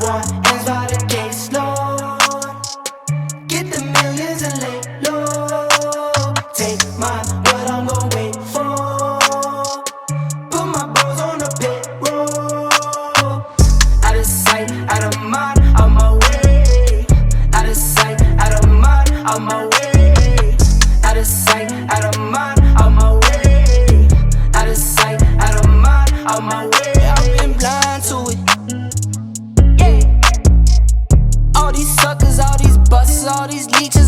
Want hands by the case, Lord. Get the millions and lay low. Take mine, what I'm gon' wait for. Put my bros on the payroll. Out of sight, out of mind, on my way. Out of sight, out of mind, on my way. Out of sight, out of mind, on my way. Out of sight, out of mind, on my way. I've been blind to it. All these suckers, all these busts, all these leeches.